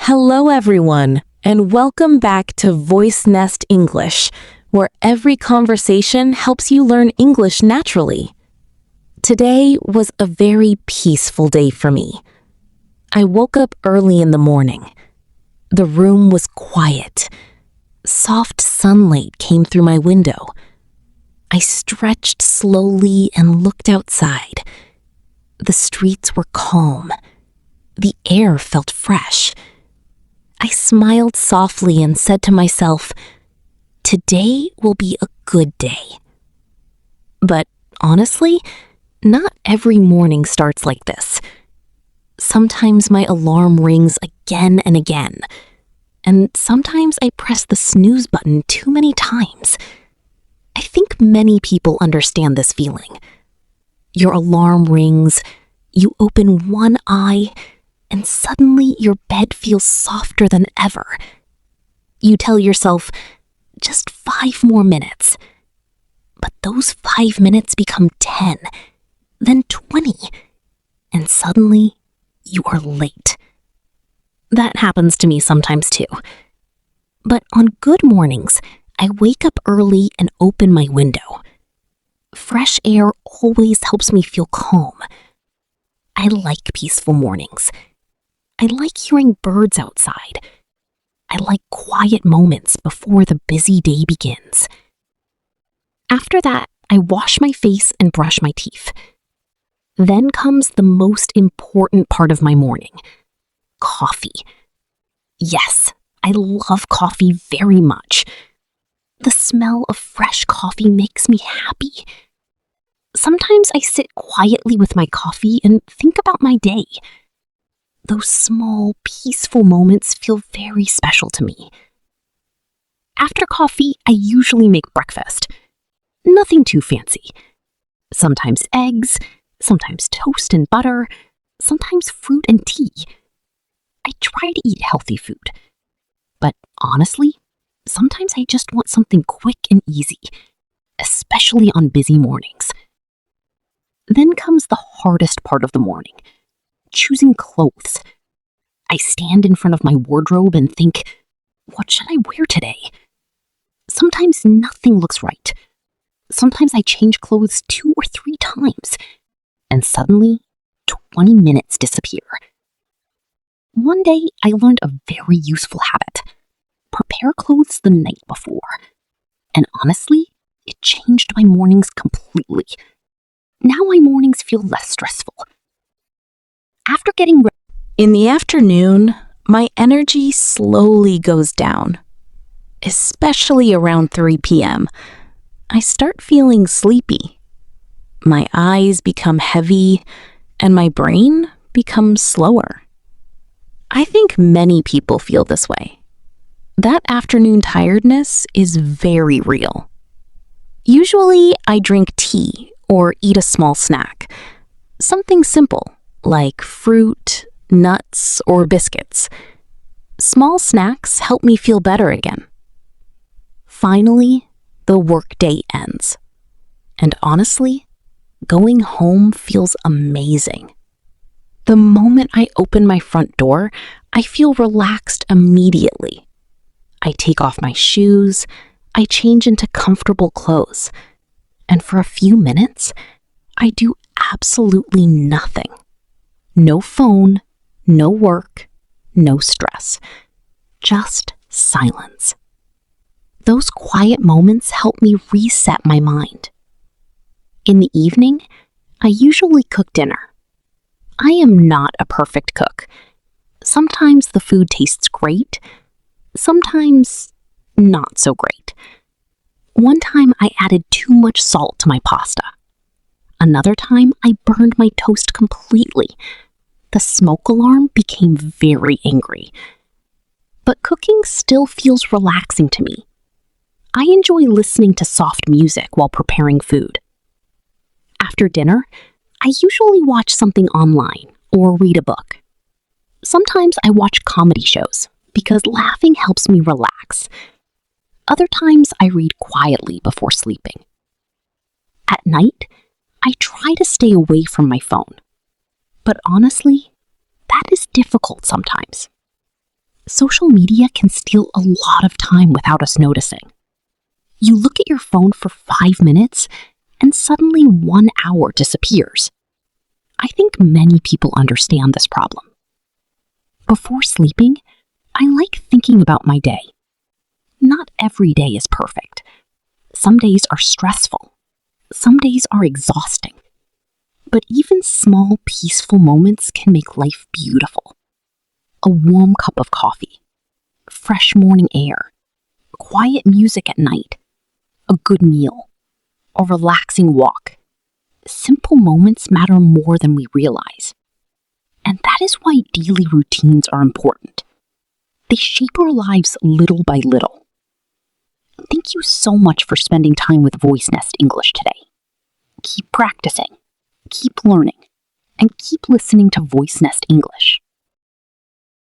Hello, everyone, and welcome back to Voice Nest English, where every conversation helps you learn English naturally. Today was a very peaceful day for me. I woke up early in the morning. The room was quiet. Soft sunlight came through my window. I stretched slowly and looked outside. The streets were calm. The air felt fresh. I smiled softly and said to myself, "Today will be a good day." But honestly, not every morning starts like this. Sometimes my alarm rings again and again, and sometimes I press the snooze button too many times. I think many people understand this feeling. Your alarm rings, you open one eye, and suddenly your bed feels softer than ever. You tell yourself, just 5 more minutes. But those 5 minutes become 10, then 20, and suddenly you are late. That happens to me sometimes too. But on good mornings, I wake up early and open my window. Fresh air always helps me feel calm. I like peaceful mornings. I like hearing birds outside. I like quiet moments before the busy day begins. After that, I wash my face and brush my teeth. Then comes the most important part of my morning, coffee. Yes, I love coffee very much. The smell of fresh coffee makes me happy. Sometimes I sit quietly with my coffee and think about my day. Those small, peaceful moments feel very special to me. After coffee, I usually make breakfast. Nothing too fancy. Sometimes eggs, sometimes toast and butter, sometimes fruit and tea. I try to eat healthy food. But honestly, sometimes I just want something quick and easy, especially on busy mornings. Then comes the hardest part of the morning, choosing clothes. I stand in front of my wardrobe and think, what should I wear today? Sometimes nothing looks right. Sometimes I change clothes 2 or 3 times, and suddenly 20 minutes disappear. One day, I learned a very useful habit. Prepare clothes the night before. And honestly, it changed my mornings completely. Now my mornings feel less stressful. After getting ready, in the afternoon, my energy slowly goes down. Especially around 3 p.m., I start feeling sleepy. My eyes become heavy, and my brain becomes slower. I think many people feel this way. That afternoon tiredness is very real. Usually, I drink tea or eat a small snack. Something simple, like fruit, nuts, or biscuits. Small snacks help me feel better again. Finally, the workday ends. And honestly, going home feels amazing. The moment I open my front door, I feel relaxed immediately. I take off my shoes, I change into comfortable clothes, and for a few minutes, I do absolutely nothing. No phone, no work, no stress. Just silence. Those quiet moments help me reset my mind. In the evening, I usually cook dinner. I am not a perfect cook. Sometimes the food tastes great, sometimes not so great. One time I added too much salt to my pasta. Another time I burned my toast completely. The smoke alarm became very angry. But cooking still feels relaxing to me. I enjoy listening to soft music while preparing food. After dinner, I usually watch something online or read a book. Sometimes I watch comedy shows because laughing helps me relax. Other times I read quietly before sleeping. At night, I try to stay away from my phone. But honestly, that is difficult sometimes. Social media can steal a lot of time without us noticing. You look at your phone for 5 minutes, and suddenly 1 hour disappears. I think many people understand this problem. Before sleeping, I like thinking about my day. Not every day is perfect. Some days are stressful. Some days are exhausting. But even small, peaceful moments can make life beautiful. A warm cup of coffee, fresh morning air, quiet music at night, a good meal, a relaxing walk. Simple moments matter more than we realize. And that is why daily routines are important. They shape our lives little by little. Thank you so much for spending time with Voice Nest English today. Keep practicing, keep learning, and keep listening to Voice Nest English.